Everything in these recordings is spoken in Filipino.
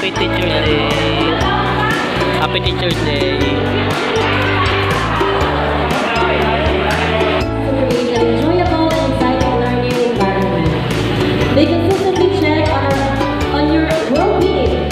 Happy Teacher's Day. Happy Teacher's Day. Enjoyable and exciting learning environment. They consistently check on your well-being.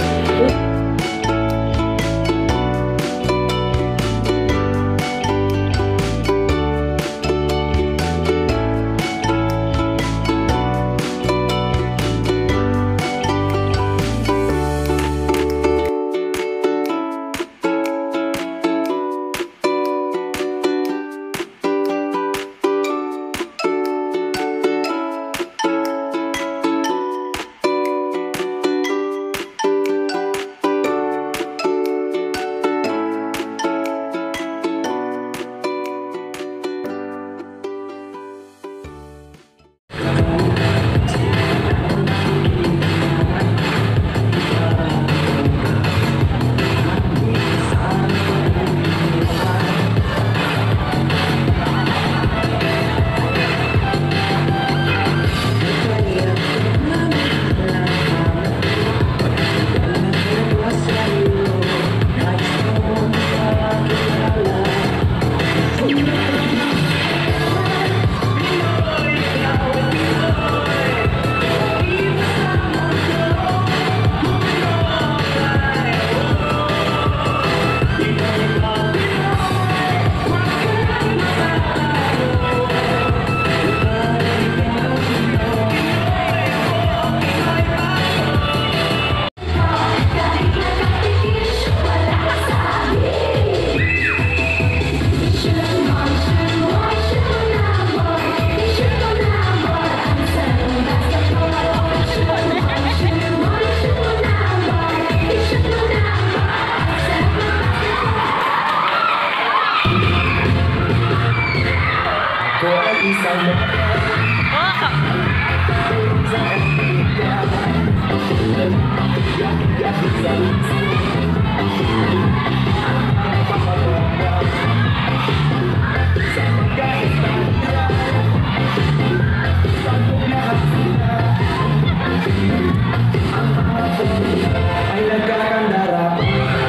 Ay nagkakandara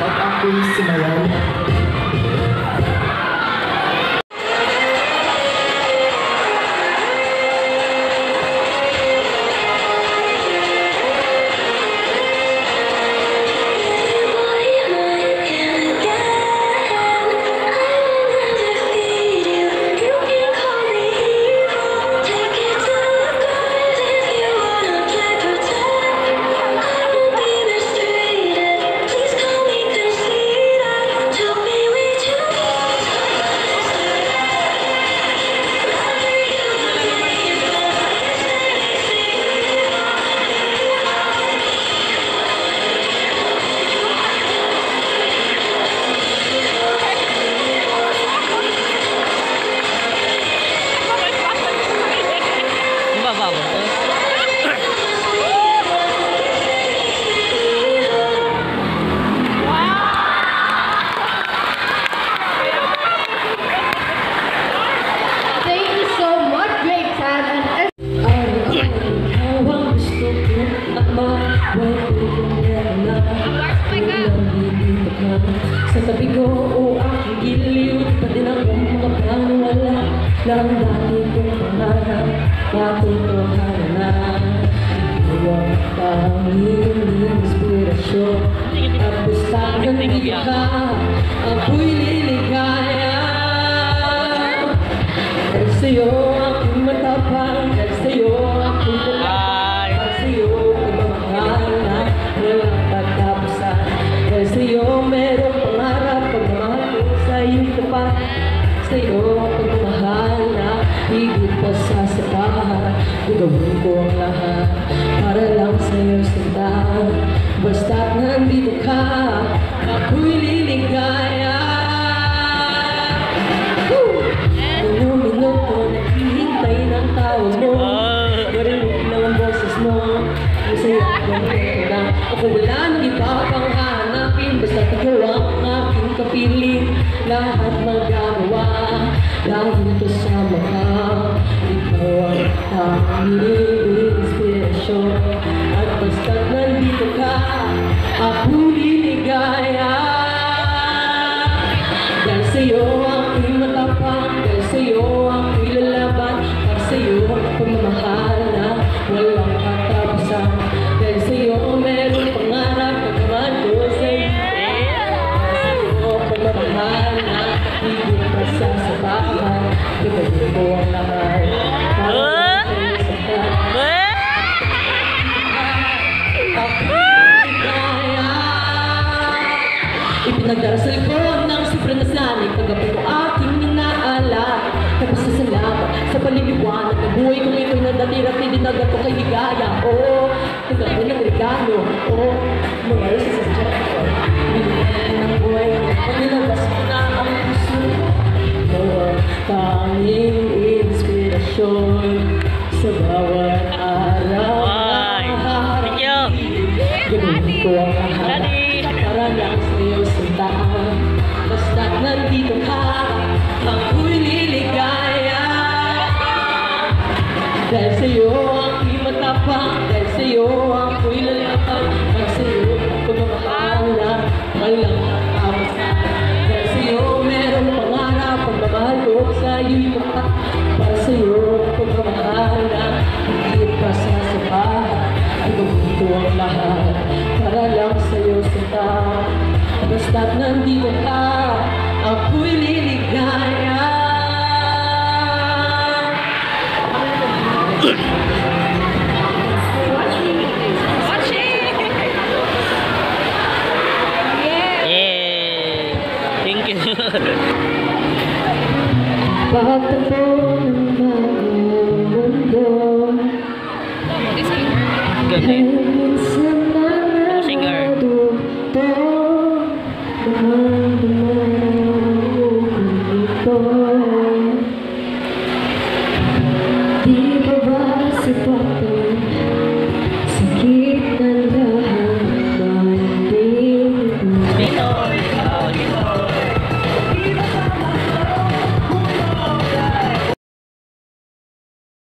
pag ako'y sumayaw. Sa tabi ko o aking giliw, pati na kung makapang wala lang dati kong pangarap, matutuhanan na. Huwag panging inspirasyon, at basta nandito ka, ako'y liligaya. Dahil sa'yo aking matapang, dahil sa'yo aking palakang, dahil sa'yo aking mamahal na walang pagtapusan. Dahil sa'yo merong pangarap, pagmamahal ko sa'yo'y tapat. Sa'yo pagmamahal na higit pa sa sapat. Gagawin ko ang lahat para lang sa'yo sinta. Basta't nandito ka, ako'y liligaya. Minuto naghihintay ng tawag mo, marinig lang ang boses mo. Masaya akong na ako wala nang iba pang hanapin. Basta't ikaw ang aking kapiling, lahat magagawa dahil kasama ka. Ikaw ang tanging inspirasyon, at basta't nandito ka, ako sa'yo ako'y matapang, dahil sa'yo ako'y lalaban, para sa'yo pagmamahal na walang katapusan, dahil sa'yo meron pangarap na naman ko sa'yo. Sa'yo pagmamahal na higit pa sa sabahan, ibigay ko ang lahat para sa'yo sa lahat. Ipinagdarasal ko ng sobrang nasanay, paggabi ko aking inaalala. Tapos sa salamat sa paliliwanag ng buhay ko ngayon na dati-rati dinagat ko kay ligaya. Oo, nagawa ng regalo. Oo, mga sa sadya ko. Binigyan ng buhay, pagnilagas ko na ang puso. Mga tanging inspirasyon sa bawat araw. Thank you. Gawin ko ang lahat para lang sa'yo suntaan. Basta't nandito ka, ako'y liligaya. Dahil sa'yo ako'y matapang, dahil sa'yo ako'y lalaban, dahil sa'yo pagmamahal na walang katapusan. Dahil sa'yo merong pangarap, pagmamahal ko sa'yo'y tapat. Para sa'yo pagmamahal na higit pa sa sabahan, ay gawin ko ang lahat para lang sa'yo sundan. Basta't nandito ka, ako'y liligaya. Yeah. Thank you. Pagtapo ng bagong mundo, Good night.